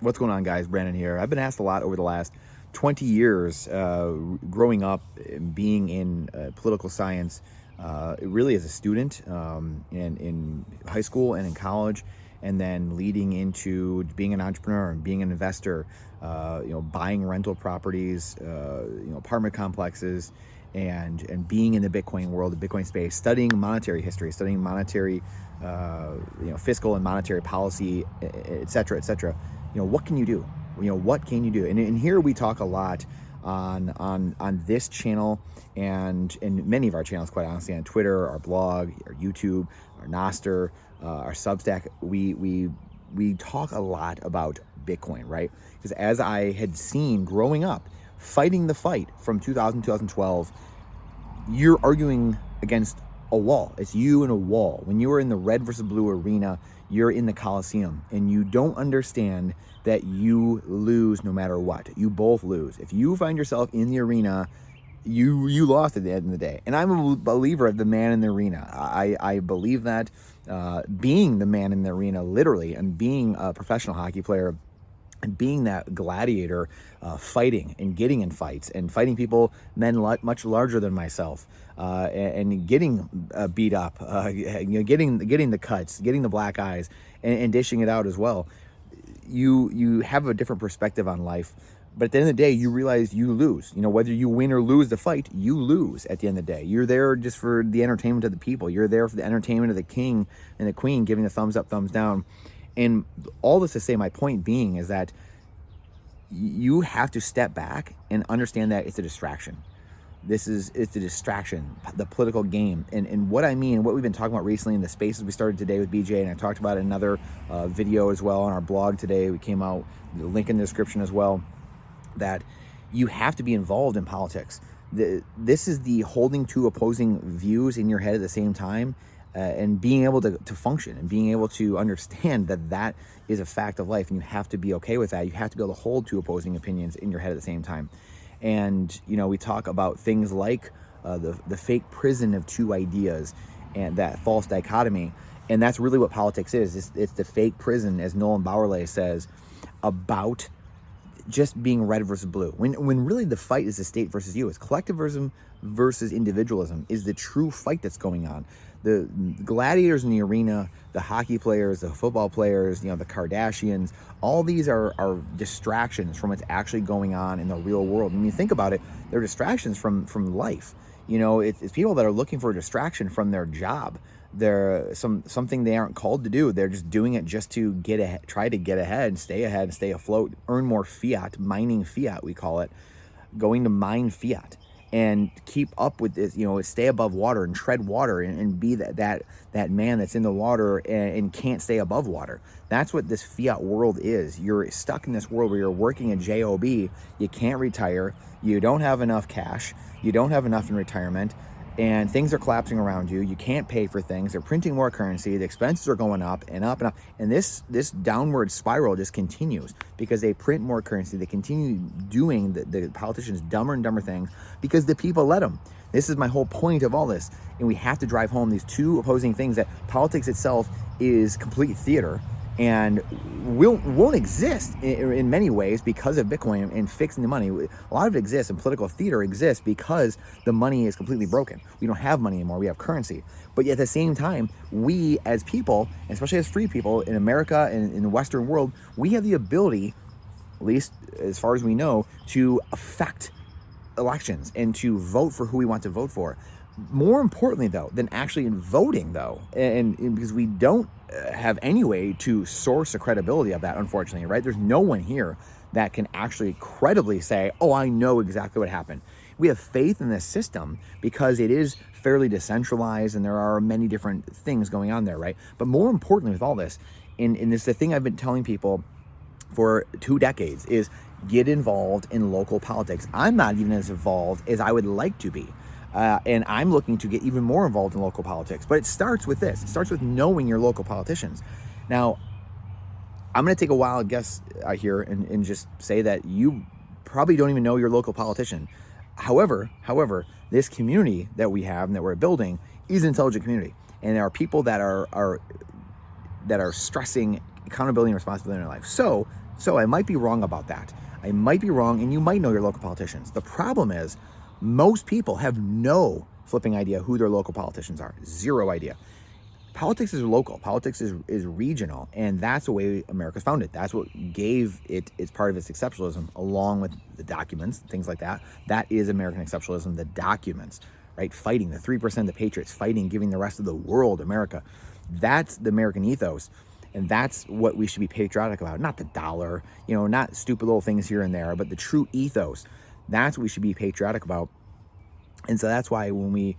What's going on, guys? Brandon here. I've been asked a lot over the last 20 years, growing up, being in political science, really as a student, in high school and in college, and then leading into being an entrepreneur and being an investor, buying rental properties, apartment complexes, and being in the Bitcoin world, the Bitcoin space, studying monetary history, studying monetary, fiscal and monetary policy, et cetera, et cetera. What can you do? What can you do? And here we talk a lot on this channel and many of our channels, quite honestly, on Twitter, our blog, our YouTube, our Nostr, our Substack. We talk a lot about Bitcoin, right? Because as I had seen growing up, fighting the fight from 2012, you're arguing against a wall. It's you and a wall. When you are in the red versus blue arena, you're in the Coliseum, and you don't understand that you lose no matter what. You both lose. If you find yourself in the arena, you lost at the end of the day. And I'm a believer of the man in the arena. I believe that being the man in the arena, literally, and being a professional hockey player, and being that gladiator, fighting and getting in fights and fighting people, men much larger than myself, and getting beat up, getting the cuts, getting the black eyes, and dishing it out as well. You have a different perspective on life, but at the end of the day, you realize you lose. Whether you win or lose the fight, you lose at the end of the day. You're there just for the entertainment of the people. You're there for the entertainment of the king and the queen giving the thumbs up, thumbs down. And all this to say, my point being is that you have to step back and understand that it's a distraction. It's a distraction, the political game. And what I mean, what we've been talking about recently in the spaces we started today with BJ, and I talked about it in another video as well on our blog today. We came out, the link in the description as well, that you have to be involved in politics. This is the holding two opposing views in your head at the same time, and being able to function and being able to understand that is a fact of life, and you have to be okay with that. You have to be able to hold two opposing opinions in your head at the same time. And we talk about things like the fake prison of two ideas and that false dichotomy, and that's really what politics is. It's the fake prison, as Nolan Bowerley says, about just being red versus blue, when really the fight is the state versus you. It's collectivism versus individualism is the true fight that's going on. The gladiators in the arena, the hockey players, the football players, the Kardashians, all these are distractions from what's actually going on in the real world. And when you think about it, they're distractions from life. It's people that are looking for a distraction from their job. They're something they aren't called to do. They're just doing it just to get ahead, try to get ahead and stay afloat, earn more fiat, mining fiat, we call it, going to mine fiat and keep up with this, stay above water and tread water and be that man that's in the water and can't stay above water. That's what this fiat world is. You're stuck in this world where you're working a job, you can't retire, you don't have enough cash, you don't have enough in retirement, and things are collapsing around you. You can't pay for things. They're printing more currency. The expenses are going up and up and up. And this downward spiral just continues because they print more currency. They continue doing the politicians dumber and dumber things because the people let them. This is my whole point of all this. And we have to drive home these two opposing things, that politics itself is complete theater and won't exist in many ways because of Bitcoin and fixing the money. A lot of it exists, and political theater exists because the money is completely broken. We don't have money anymore. We have currency. But yet at the same time, we as people, especially as free people in America and in the Western world, we have the ability, at least as far as we know, to affect elections and to vote for who we want to vote for. More importantly, though, than actually in voting, though, and because we don't have any way to source the credibility of that, unfortunately, right? There's no one here that can actually credibly say, oh, I know exactly what happened. We have faith in this system because it is fairly decentralized and there are many different things going on there, right? But more importantly with all this, and this is the thing I've been telling people for 2 decades, is get involved in local politics. I'm not even as involved as I would like to be. And I'm looking to get even more involved in local politics. But it starts with this. It starts with knowing your local politicians. Now, I'm going to take a wild guess here and just say that you probably don't even know your local politician. However, this community that we have and that we're building is an intelligent community. And there are people that are stressing accountability and responsibility in their life. So So I might be wrong about that. I might be wrong, and you might know your local politicians. The problem is most people have no flipping idea who their local politicians are. Zero idea. Politics is local. Politics is regional, and that's the way America's founded. That's what gave it its part of its exceptionalism, along with the documents, things like that. That is American exceptionalism, the documents, right? Fighting the 3%, the patriots, fighting, giving the rest of the world America. That's the American ethos, and that's what we should be patriotic about. Not the dollar, not stupid little things here and there, but the true ethos. That's what we should be patriotic about. And so that's why when we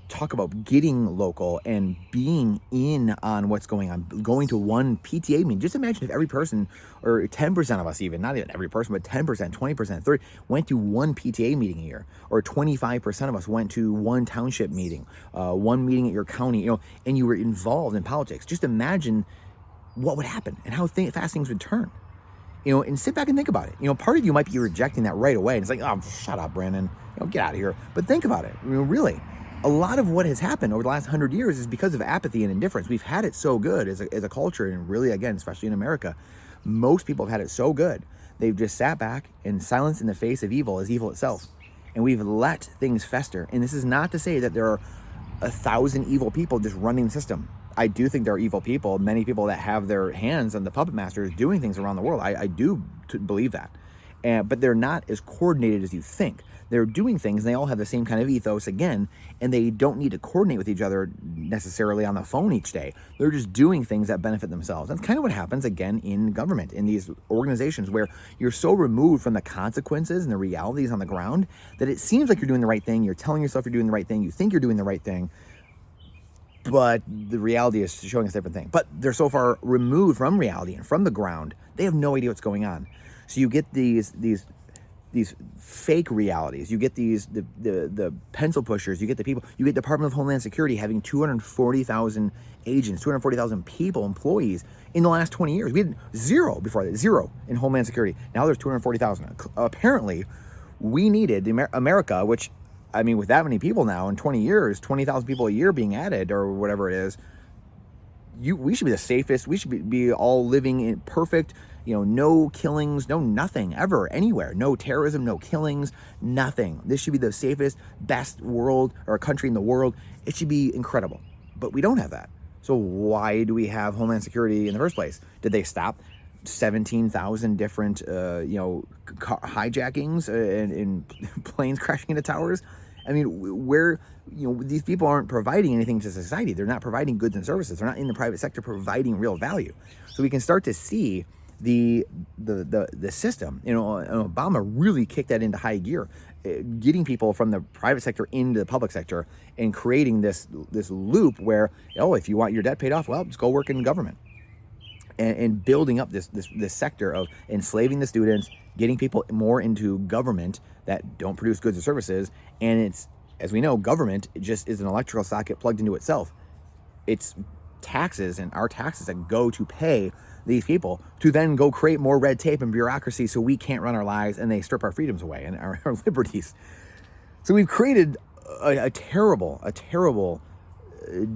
talk about getting local and being in on what's going on, going to one PTA meeting. Just imagine if every person, or 10% of us even, not even every person, but 10%, 20%, 30%, went to one PTA meeting a year, or 25% of us went to one township meeting, one meeting at your county, and you were involved in politics. Just imagine what would happen and how fast things would turn. And sit back and think about it. Part of you might be rejecting that right away. And it's like, oh, shut up, Brandon. Get out of here. But think about it. Really. A lot of what has happened over the last 100 years is because of apathy and indifference. We've had it so good as a culture, and really, again, especially in America, most people have had it so good. They've just sat back, and silence in the face of evil is evil itself. And we've let things fester. And this is not to say that there are 1,000 evil people just running the system. I do think there are evil people, many people that have their hands on the puppet masters doing things around the world. I do believe that. But they're not as coordinated as you think. They're doing things, and they all have the same kind of ethos again, and they don't need to coordinate with each other necessarily on the phone each day. They're just doing things that benefit themselves. That's kind of what happens again in government, in these organizations where you're so removed from the consequences and the realities on the ground that it seems like you're doing the right thing. You're telling yourself you're doing the right thing. You think you're doing the right thing, but the reality is showing us a different thing. But they're so far removed from reality and from the ground, they have no idea what's going on. So you get these fake realities. You get the pencil pushers. You get the people. You get Department of Homeland Security having 240,000 agents, 240,000 people, employees in the last 20 years. We had zero before that, zero in Homeland Security. Now there's 240,000. Apparently, we needed America, which, I mean, with that many people now in 20 years, 20,000 people a year being added or whatever it is, we should be the safest. We should be all living in perfect, no killings, no nothing ever, anywhere. No terrorism, no killings, nothing. This should be the safest, best world or country in the world. It should be incredible. But we don't have that. So why do we have Homeland Security in the first place? Did they stop 17,000 different, hijackings and planes crashing into towers? I mean, where, these people aren't providing anything to society. They're not providing goods and services. They're not in the private sector providing real value. So we can start to see the system. Obama really kicked that into high gear, getting people from the private sector into the public sector and creating this loop where, if you want your debt paid off, well, just go work in government. And building up this sector of enslaving the students, getting people more into government that don't produce goods or services. And it's, as we know, government just is an electrical socket plugged into itself. It's taxes and our taxes that go to pay these people to then go create more red tape and bureaucracy so we can't run our lives, and they strip our freedoms away and our liberties. So we've created a terrible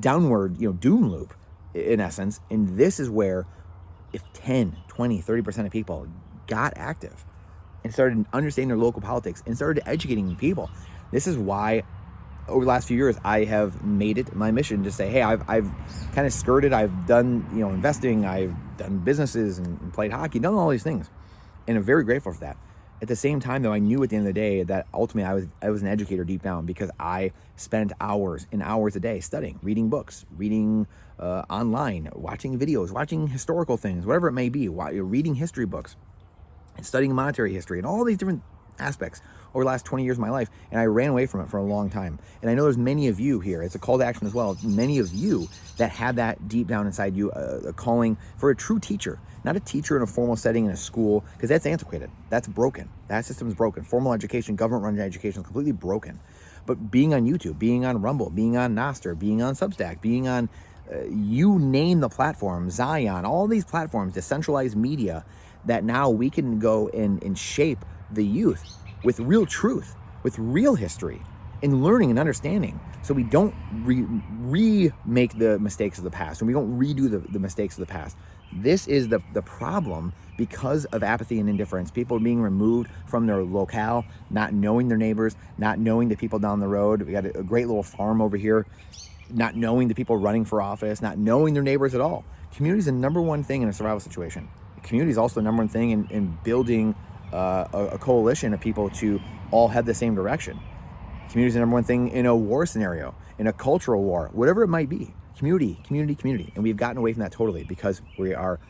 downward, doom loop in essence. And this is where if 10, 20, 30% of people got active and started understanding their local politics and started educating people, this is why over the last few years I have made it my mission to say, hey, I've kind of skirted, I've done investing, I've done businesses and played hockey, done all these things, and I'm very grateful for that. At the same time, though, I knew at the end of the day that ultimately I was an educator deep down, because I spent hours and hours a day studying, reading books, reading online, watching videos, watching historical things, whatever it may be, reading history books, and studying monetary history and all these different aspects over the last 20 years of my life. And I ran away from it for a long time. And I know there's many of you here, it's a call to action as well, many of you that had that deep down inside you, a calling for a true teacher, not a teacher in a formal setting in a school, because that's antiquated, that's broken, that system is broken. Formal education, government-run education is completely broken. But being on YouTube, being on Rumble, being on Nostr, being on Substack, being on, you name the platform, Zion, all these platforms, decentralized media, that now we can go and shape the youth with real truth, with real history, and learning and understanding, so we don't remake the mistakes of the past, and we don't redo the mistakes of the past. This is the problem because of apathy and indifference. People being removed from their locale, not knowing their neighbors, not knowing the people down the road. We got a great little farm over here, not knowing the people running for office, not knowing their neighbors at all. Community is the number one thing in a survival situation. Community is also the number one thing in building a coalition of people to all head the same direction. Community is the number one thing in a war scenario, in a cultural war, whatever it might be. Community, community, community. And we've gotten away from that totally because we are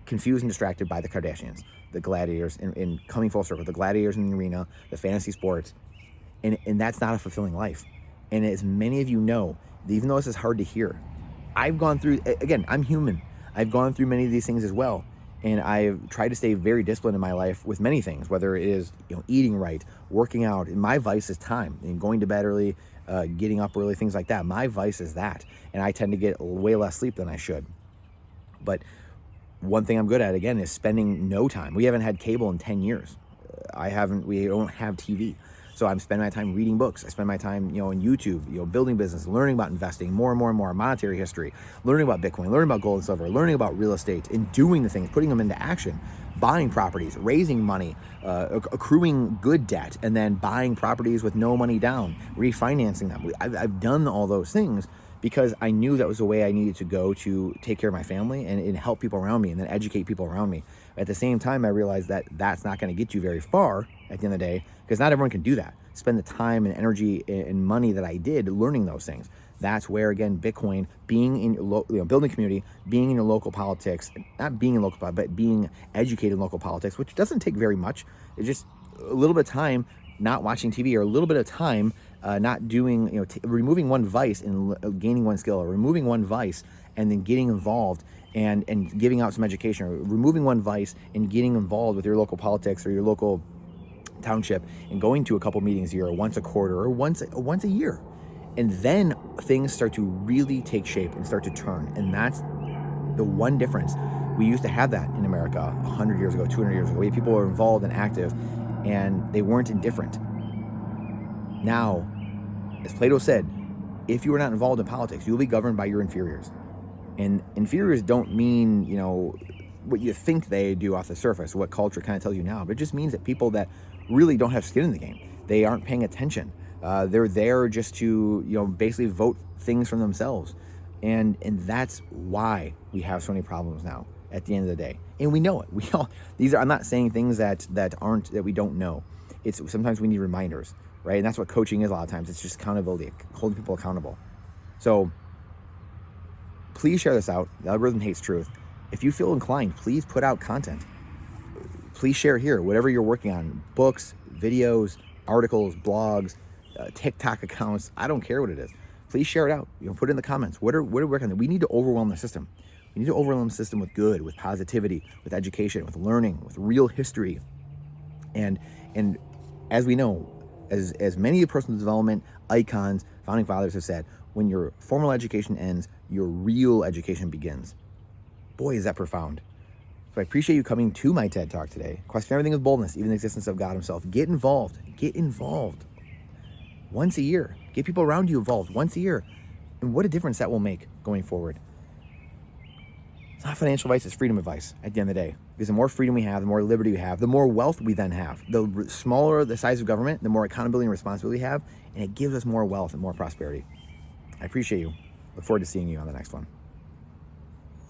confused and distracted by the Kardashians, the gladiators, in coming full circle, the gladiators in the arena, the fantasy sports. And that's not a fulfilling life. And as many of you know, even though this is hard to hear, I've gone through, again, I'm human. I've gone through many of these things as well. And I've tried to stay very disciplined in my life with many things, whether it is eating right, working out. And my vice is time, and going to bed early, getting up early, things like that. My vice is that. And I tend to get way less sleep than I should. But one thing I'm good at, again, is spending no time. We haven't had cable in 10 years. We don't have TV. So I'm spending my time reading books. I spend my time, on YouTube, building business, learning about investing more and more, monetary history, learning about Bitcoin, learning about gold and silver, learning about real estate, and doing the things, putting them into action, buying properties, raising money, accruing good debt, and then buying properties with no money down, refinancing them. I've done all those things because I knew that was the way I needed to go to take care of my family and help people around me and then educate people around me. At the same time, I realized that that's not going to get you very far at the end of the day, because not everyone can do that. Spend the time and energy and money that I did learning those things. That's where, again, Bitcoin, being in building community, being in your local politics, not being in local, but being educated in local politics, which doesn't take very much. It's just a little bit of time not watching TV, or a little bit of time not doing, removing one vice and gaining one skill, or removing one vice and then getting involved and giving out some education, or removing one vice and getting involved with your local politics or your local township and going to a couple meetings a year, or once a quarter, or once a year. And then things start to really take shape and start to turn. And that's the one difference. We used to have that in America 100 years ago, 200 years ago. People were involved and active, and they weren't indifferent. Now, as Plato said, if you are not involved in politics, you will be governed by your inferiors. And inferiors don't mean, what you think they do off the surface, what culture kind of tells you now, but it just means that people that really don't have skin in the game, they aren't paying attention. They're there just to, basically vote things from themselves. And that's why we have so many problems now at the end of the day. And we know it. I'm not saying things that we don't know. It's sometimes we need reminders, right? And that's what coaching is a lot of times. It's just accountability, holding people accountable. So please share this out. The algorithm hates truth. If you feel inclined, please put out content. Please share here, whatever you're working on, books, videos, articles, blogs, TikTok accounts. I don't care what it is. Please share it out. Put it in the comments. What are we working on? We need to overwhelm the system. We need to overwhelm the system with good, with positivity, with education, with learning, with real history. And as we know, as many personal development icons, founding fathers have said, when your formal education ends, your real education begins. Boy, is that profound. So I appreciate you coming to my TED Talk today. Question everything with boldness, even the existence of God himself. Get involved. Get involved. Once a year. Get people around you involved once a year. And what a difference that will make going forward. It's not financial advice, it's freedom advice at the end of the day. Because the more freedom we have, the more liberty we have, the more wealth we then have. The smaller the size of government, the more accountability and responsibility we have, and it gives us more wealth and more prosperity. I appreciate you. Look forward to seeing you on the next one.